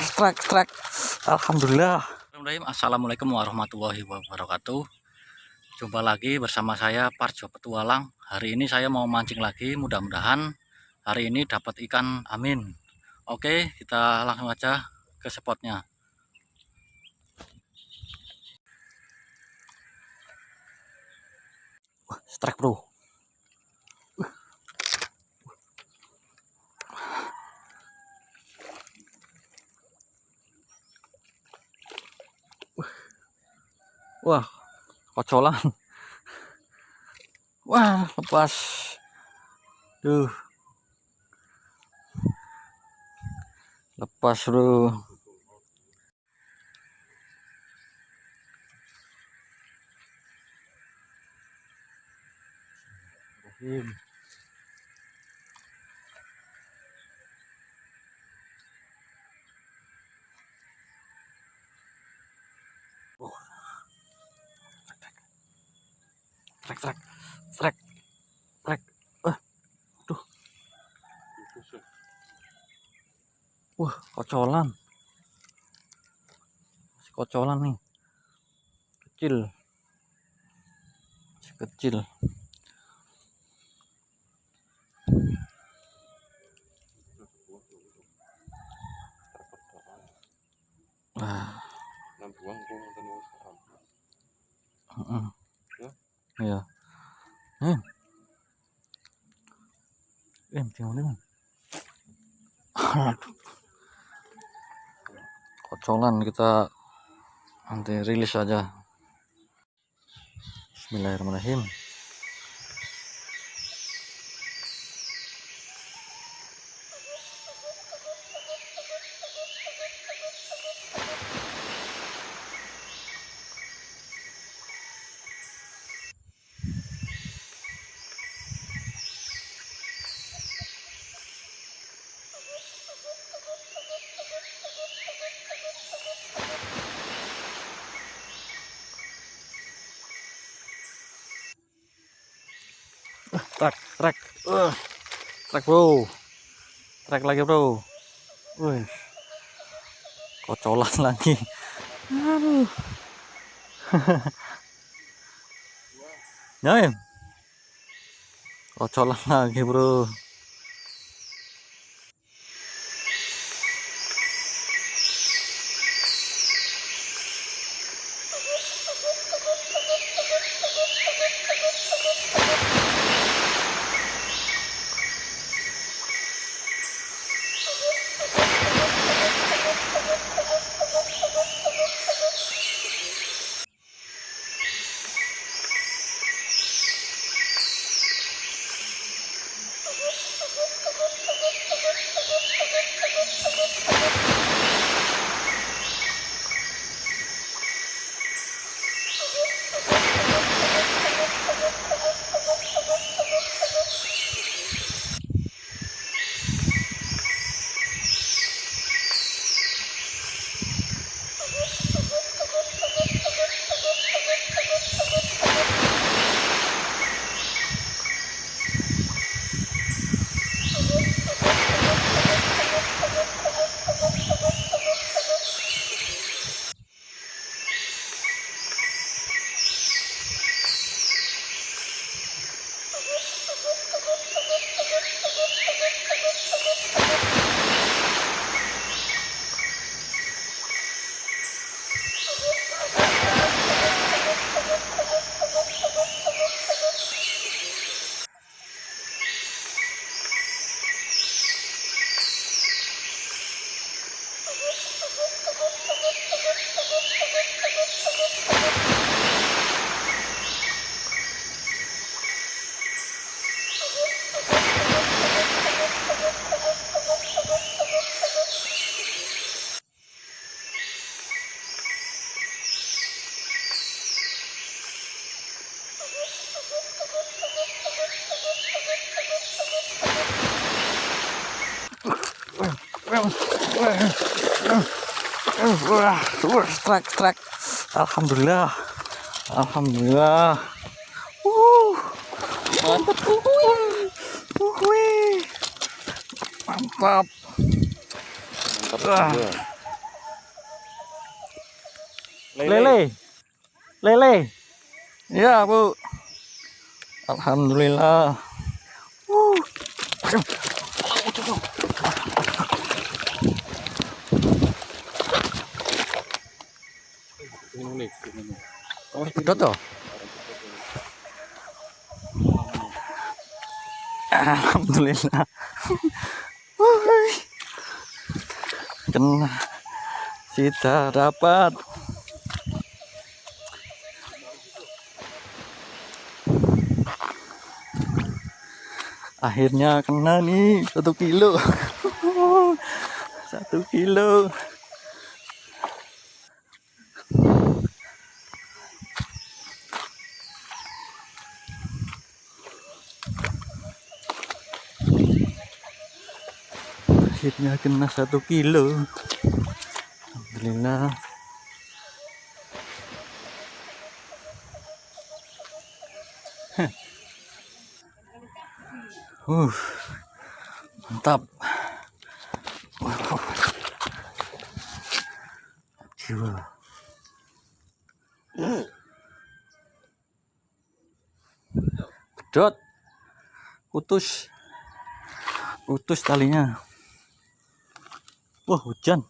Strike. Alhamdulillah. Assalamualaikum warahmatullahi wabarakatuh. Jumpa lagi bersama saya Parjo Petualang. Hari ini saya mau mancing lagi. Mudah-mudahan hari ini dapat ikan, amin. Oke, kita langsung aja ke spotnya. Wah, strike bro. Wah, kocolan. Wah, lepas. Duh. Lepas bro. Strike. Tuh. Wah, kocolan. Kocolan nih. Kecil. Iya. Kocolan, kita nanti rilis aja. Bismillahirrahmanirrahim. Trek bro, trek lagi bro. Wih, kocolan lagi. Aduh. Nyaim, kocolan lagi bro. Strike. Alhamdulillah. Mantap. mantap. Mantap. Lele, lele. Ya, Bu. Alhamdulillah. Aduh. Pedot toh? Alhamdulillah. Kena. Kita dapat. Akhirnya kena nih 1 kilo. 1 kilo. Akhirnya kena 1 kilo. Alhamdulillah. Mantap. Wow. Jiwa. Pedot. Putus talinya. Wah, hujan.